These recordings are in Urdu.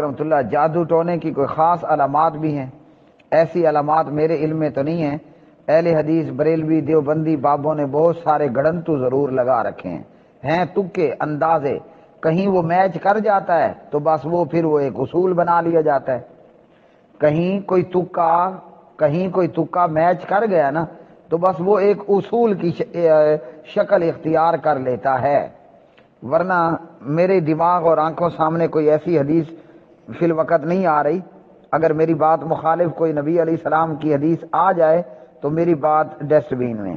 رحمۃ اللہ جادو ٹونے کی کوئی خاص علامات بھی ہیں؟ ایسی علامات میرے علم میں تو نہیں ہیں. اہل حدیث بریلوی دیوبندی بابوں نے بہت سارے گڑنتو ضرور لگا رکھے ہیں تکے اندازے. کہیں وہ میچ کر جاتا ہے تو بس پھر وہ ایک اصول بنا لیا جاتا ہے. کہیں کوئی تکا میچ کر گیا نا تو بس وہ ایک اصول کی شکل اختیار کر لیتا ہے. ورنہ میرے دماغ اور آنکھوں سامنے کوئی ایسی حدیث فی الوقت نہیں آ رہی. اگر میری بات مخالف کوئی نبی علیہ السلام کی حدیث آ جائے تو میری بات ڈسٹ بین میں.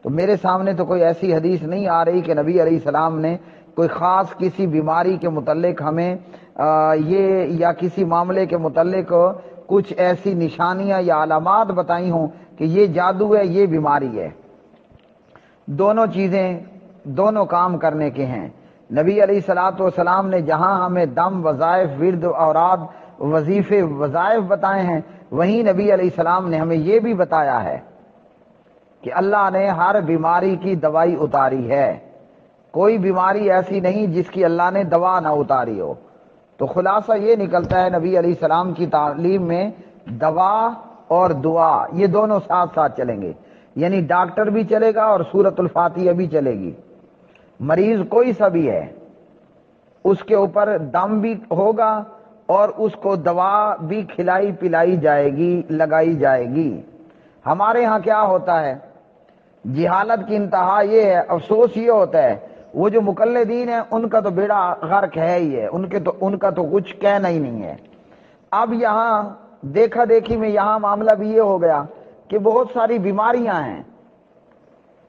تو میرے سامنے تو کوئی ایسی حدیث نہیں آ رہی کہ نبی علیہ السلام نے کوئی خاص کسی بیماری کے متعلق ہمیں یہ یا کسی معاملے کے متعلق کچھ ایسی نشانیاں یا علامات بتائی ہوں کہ یہ جادو ہے یہ بیماری ہے. دونوں چیزیں دونوں کام کرنے کے ہیں. نبی علیہ الصلوۃ والسلام نے جہاں ہمیں دم وظائف ورد اوراد وظیفے وظائف بتائے ہیں وہیں نبی علیہ السلام نے ہمیں یہ بھی بتایا ہے کہ اللہ نے ہر بیماری کی دوائی اتاری ہے. کوئی بیماری ایسی نہیں جس کی اللہ نے دوا نہ اتاری ہو. تو خلاصہ یہ نکلتا ہے نبی علیہ السلام کی تعلیم میں دوا اور دعا یہ دونوں ساتھ ساتھ چلیں گے. یعنی ڈاکٹر بھی چلے گا اور سورۃ الفاتحہ بھی چلے گی. مریض کوئی سا بھی ہے اس کے اوپر دم بھی ہوگا اور اس کو دوا بھی کھلائی پلائی جائے گی لگائی جائے گی. ہمارے ہاں کیا ہوتا ہے جہالت کی انتہا یہ ہے, افسوس یہ ہوتا ہے وہ جو مقلدین ہیں ان کا تو بیڑا غرق ہے ہی ہے, ان کا تو کچھ کہنا ہی نہیں ہے. اب یہاں دیکھا دیکھی میں یہاں معاملہ بھی یہ ہو گیا کہ بہت ساری بیماریاں ہیں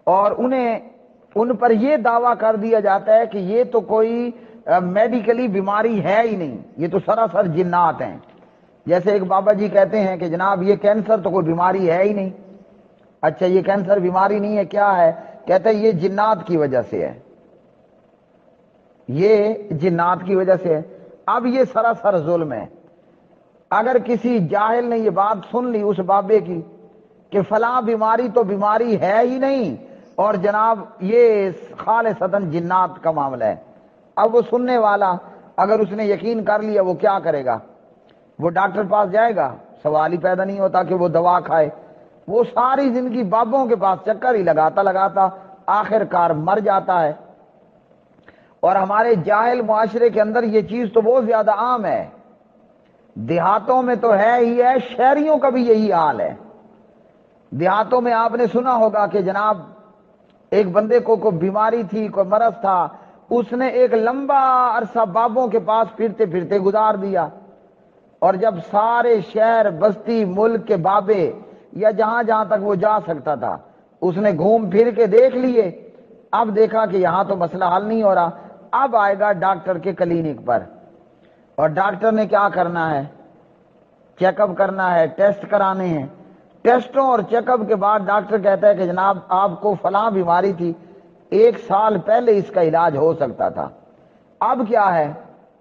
اور ان پر یہ دعویٰ کر دیا جاتا ہے کہ یہ تو کوئی میڈیکلی بیماری ہے ہی نہیں, یہ تو سراسر جنات ہیں. جیسے ایک بابا جی کہتے ہیں کہ جناب یہ کینسر تو کوئی بیماری ہے ہی نہیں. اچھا یہ کینسر بیماری نہیں ہے کیا ہے؟ کہتے ہیں یہ جنات کی وجہ سے ہے, یہ جنات کی وجہ سے ہے. اب یہ سراسر ظلم ہے. اگر کسی جاہل نے یہ بات سن لی اس بابے کی کہ فلاں بیماری تو بیماری ہے ہی نہیں اور جناب یہ خالصتاً جنات کا معاملہ ہے, اب وہ سننے والا اگر اس نے یقین کر لیا وہ کیا کرے گا؟ وہ ڈاکٹر پاس جائے گا؟ سوال ہی پیدا نہیں ہوتا کہ وہ دوا کھائے. وہ ساری زندگی بابوں کے پاس چکر ہی لگاتا آخر کار مر جاتا ہے. اور ہمارے جاہل معاشرے کے اندر یہ چیز تو بہت زیادہ عام ہے. دیہاتوں میں تو ہے ہی ہے, شہریوں کا بھی یہی حال ہے. دیہاتوں میں آپ نے سنا ہوگا کہ جناب ایک بندے کو کوئی بیماری تھی, کوئی مرض تھا, اس نے ایک لمبا عرصہ بابوں کے پاس پھرتے پھرتے گزار دیا اور جب سارے شہر بستی ملک کے بابے یا جہاں جہاں تک وہ جا سکتا تھا اس نے گھوم پھر کے دیکھ لیے, اب دیکھا کہ یہاں تو مسئلہ حل نہیں ہو رہا, اب آئے گا ڈاکٹر کے کلینک پر اور ڈاکٹر نے کیا کرنا ہے؟ چیک اپ کرنا ہے, ٹیسٹ کرانے ہیں. ٹیسٹوں اور چیک اپ کے بعد ڈاکٹر کہتا ہے کہ جناب آپ کو فلاں بیماری تھی, 1 سال پہلے اس کا علاج ہو سکتا تھا. اب کیا ہے؟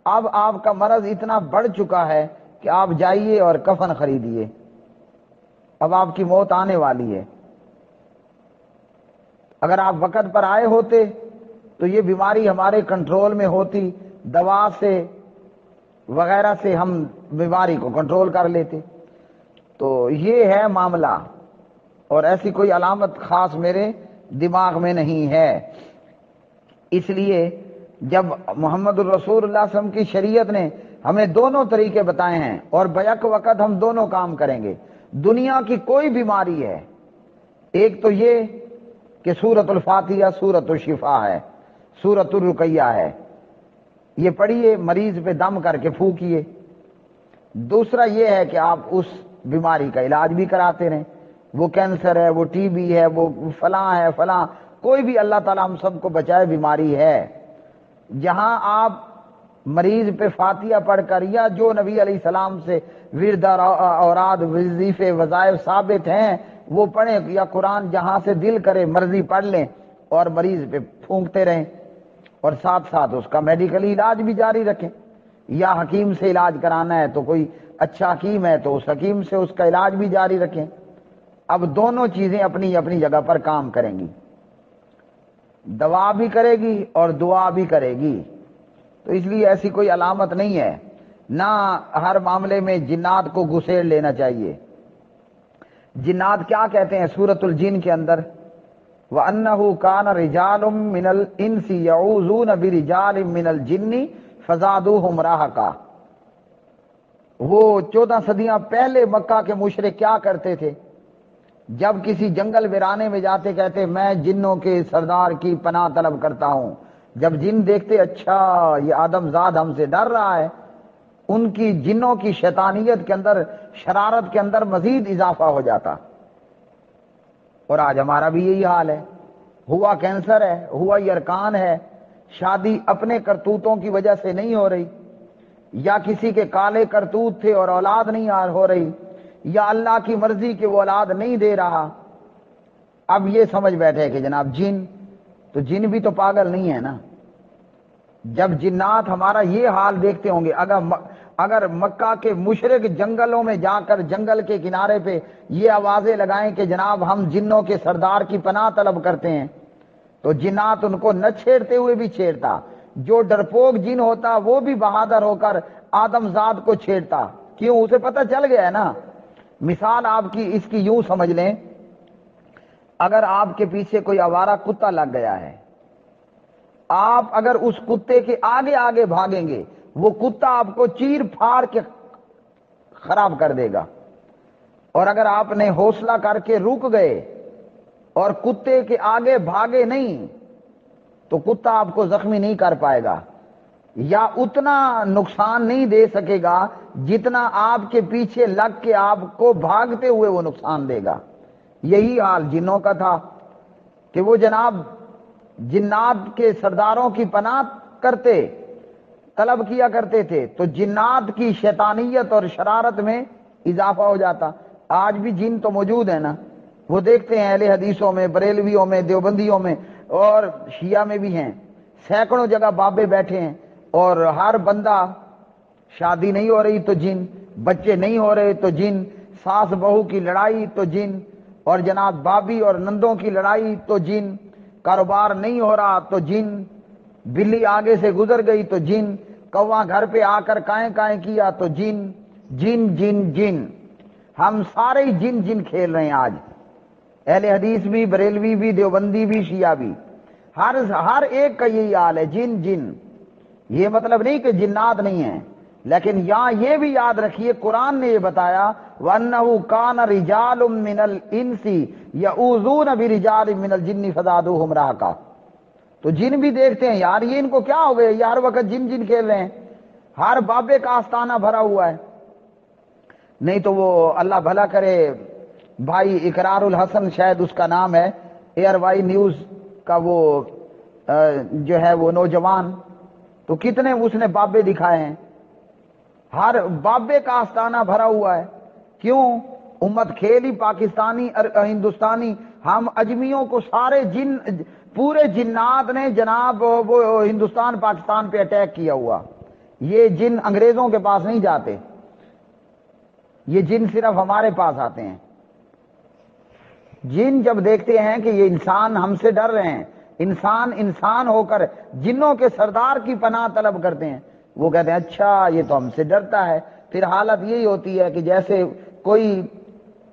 اب آپ کا مرض اتنا بڑھ چکا ہے کہ آپ جائیے اور کفن خریدیے, اب آپ کی موت آنے والی ہے. اگر آپ وقت پر آئے ہوتے تو یہ بیماری ہمارے کنٹرول میں ہوتی, دوا سے وغیرہ سے ہم بیماری کو کنٹرول کر لیتے. تو یہ ہے معاملہ اور ایسی کوئی علامت خاص میرے دماغ میں نہیں ہے. اس لیے جب محمد الرسول اللہ صلی اللہ علیہ وسلم کی شریعت نے ہمیں دونوں طریقے بتائے ہیں اور بیک وقت ہم دونوں کام کریں گے. دنیا کی کوئی بیماری ہے, ایک تو یہ کہ سورۃ الفاتحہ سورۃ الشفا ہے, سورۃ الرقیہ ہے, یہ پڑھیے مریض پہ دم کر کے پھونکیے. دوسرا یہ ہے کہ آپ اس بیماری کا علاج بھی کراتے رہیں, وہ کینسر ہے, وہ ٹی بی ہے, وہ فلاں ہے فلاں, کوئی بھی اللہ تعالیٰ ہم سب کو بچائے بیماری ہے. جہاں آپ مریض پہ فاتحہ پڑھ کر یا جو نبی علیہ السلام سے ورد اوراد وظیفے وظائف ثابت ہیں وہ پڑھیں, یا قرآن جہاں سے دل کرے مرضی پڑھ لیں اور مریض پہ پھونکتے رہیں اور ساتھ ساتھ اس کا میڈیکلی علاج بھی جاری رکھیں. یا حکیم سے علاج کرانا ہے تو کوئی اچھا حکیم ہے تو اس حکیم سے اس کا علاج بھی جاری رکھیں. اب دونوں چیزیں اپنی اپنی جگہ پر کام کریں گی, دوا بھی کرے گی اور دعا بھی کرے گی. تو اس لیے ایسی کوئی علامت نہیں ہے نہ ہر معاملے میں جنات کو گھسیڑ لینا چاہیے۔ جنات کیا کہتے ہیں سورۃ الجن کے اندر، وَأَنَّهُ كَانَ رِجَالٌ مِّنَ الْإِنسِ يَعُوذُونَ بِرِجَالٍ مِّنَ الْجِنِّ فَزَادُوهُمْ رَهَقًا۔ وہ 14 صدیاں پہلے مکہ کے مشرک کیا کرتے تھے؟ جب کسی جنگل ویرانے میں جاتے کہتے میں جنوں کے سردار کی پناہ طلب کرتا ہوں۔ جب جن دیکھتے اچھا یہ آدم زاد ہم سے ڈر رہا ہے، ان کی جنوں کی شیطانیت کے اندر، شرارت کے اندر مزید اضافہ ہو جاتا۔ اور آج ہمارا بھی یہی حال ہے، ہوا کینسر ہے، ہوا یرکان ہے، شادی اپنے کرتوتوں کی وجہ سے نہیں ہو رہی، یا کسی کے کالے کرتوت تھے اور اولاد نہیں ہو رہی، یا اللہ کی مرضی کہ وہ اولاد نہیں دے رہا۔ اب یہ سمجھ بیٹھے کہ جناب جن، تو جن بھی تو پاگل نہیں ہے نا۔ جب جنات ہمارا یہ حال دیکھتے ہوں گے، اگر مکہ کے مشرک جنگلوں میں جا کر جنگل کے کنارے پہ یہ آوازیں لگائیں کہ جناب ہم جنوں کے سردار کی پناہ طلب کرتے ہیں، تو جنات ان کو نہ چھیڑتے ہوئے بھی چھیڑتا۔ جو ڈرپوک جن ہوتا وہ بھی بہادر ہو کر آدم زاد کو چھیڑتا، کیوں؟ اسے پتہ چل گیا ہے نا۔ مثال آپ کی اس کی یوں سمجھ لیں، اگر آپ کے پیچھے کوئی آوارہ کتا لگ گیا ہے، آپ اگر اس کتے کے آگے آگے بھاگیں گے، وہ کتا آپ کو چیر پھاڑ کے خراب کر دے گا۔ اور اگر آپ نے حوصلہ کر کے رک گئے اور کتے کے آگے بھاگے نہیں، تو کتا آپ کو زخمی نہیں کر پائے گا، یا اتنا نقصان نہیں دے سکے گا جتنا آپ کے پیچھے لگ کے آپ کو بھاگتے ہوئے وہ نقصان دے گا۔ یہی حال جنوں کا تھا کہ وہ جناب جنات کے سرداروں کی پناہ کرتے، طلب کیا کرتے تھے، تو جنات کی شیطانیت اور شرارت میں اضافہ ہو جاتا۔ آج بھی جن تو موجود ہے نا، وہ دیکھتے ہیں اہل حدیثوں میں، بریلویوں میں، دیوبندیوں میں اور شیعہ میں بھی ہیں، سینکڑوں جگہ بابے بیٹھے ہیں، اور ہر بندہ، شادی نہیں ہو رہی تو جن، بچے نہیں ہو رہے تو جن، ساس بہو کی لڑائی تو جن، اور جناب بابی اور نندوں کی لڑائی تو جن، کاروبار نہیں ہو رہا تو جن، بلی آگے سے گزر گئی تو جن، کوا گھر پہ آ کر کائیں کائیں کیا تو جن، جن جن جن۔ ہم سارے ہی جن جن کھیل رہے ہیں آج، اہل حدیث بھی، بریلوی بھی، دیوبندی بھی، شیعہ بھی، ہر ایک کا یہی حال ہے، جن جن۔ یہ مطلب نہیں کہ جنات نہیں ہیں، لیکن یہاں یہ بھی یاد رکھیے قرآن نے یہ بتایا وَأَنَّهُ كَانَ رِجَالٌ مِّنَ الْإِنسِ يَعُوذُونَ بِرِجَالٍ مِّنَ الْجِنِّ فَزَادُوهُمْ رَهَقًا۔ تو جن بھی دیکھتے ہیں یار یہ ان کو کیا ہو گئے، یہ ہر وقت جن جن کھیل رہے ہیں، ہر بابے کا آستانہ بھرا ہوا ہے۔ نہیں تو وہ اللہ بھلا کرے بھائی اقرار الحسن شاید اس کا نام ہے، ایئر وائی نیوز کا وہ جو ہے وہ نوجوان، تو کتنے اس نے بابے دکھائے ہیں، ہر بابے کا آستانہ بھرا ہوا ہے۔ کیوں؟ امت کھیلی پاکستانی ہندوستانی، ہم اجمیوں کو سارے جن، پورے جنات نے جناب وہ ہندوستان پاکستان پہ اٹیک کیا ہوا۔ یہ جن انگریزوں کے پاس نہیں جاتے، یہ جن صرف ہمارے پاس آتے ہیں۔ جن جب دیکھتے ہیں کہ یہ انسان ہم سے ڈر رہے ہیں، انسان ہو کر جنوں کے سردار کی پناہ طلب کرتے ہیں، وہ کہتے ہیں اچھا یہ تو ہم سے ڈرتا ہے۔ پھر حالت یہی ہوتی ہے کہ جیسے کوئی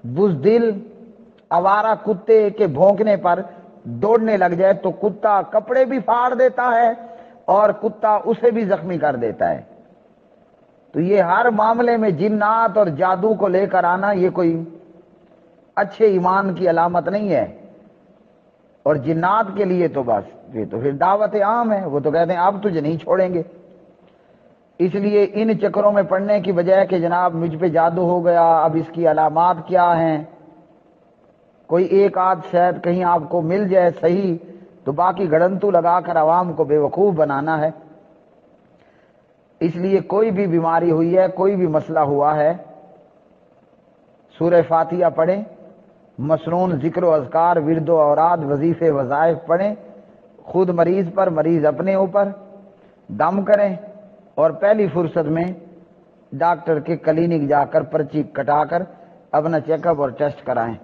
بزدل آوارہ کتے کے بھونکنے پر دوڑنے لگ جائے تو کتا کپڑے بھی پھاڑ دیتا ہے اور کتا اسے بھی زخمی کر دیتا ہے۔ تو یہ ہر معاملے میں جنات اور جادو کو لے کر آنا یہ کوئی اچھے ایمان کی علامت نہیں ہے۔ اور جنات کے لیے تو بس یہ تو پھر دعوت عام ہے، وہ تو کہتے ہیں اب تجھے نہیں چھوڑیں گے۔ اس لیے ان چکروں میں پڑنے کی بجائے کہ جناب مجھ پہ جادو ہو گیا، اب اس کی علامات کیا ہیں، کوئی ایک آدھ شاید کہیں آپ کو مل جائے صحیح، تو باقی گڑنتو لگا کر عوام کو بے وقوف بنانا ہے۔ اس لیے کوئی بھی بیماری ہوئی ہے، کوئی بھی مسئلہ ہوا ہے، سورہ فاتحہ پڑھیں، مسنون ذکر و اذکار، ورد و اوراد، وظیفے وظائف پڑھیں، خود مریض پر، مریض اپنے اوپر، دم کریں، اور پہلی فرصت میں ڈاکٹر کے کلینک جا کر پرچی کٹا کر اپنا چیک اپ اور ٹیسٹ کرائیں۔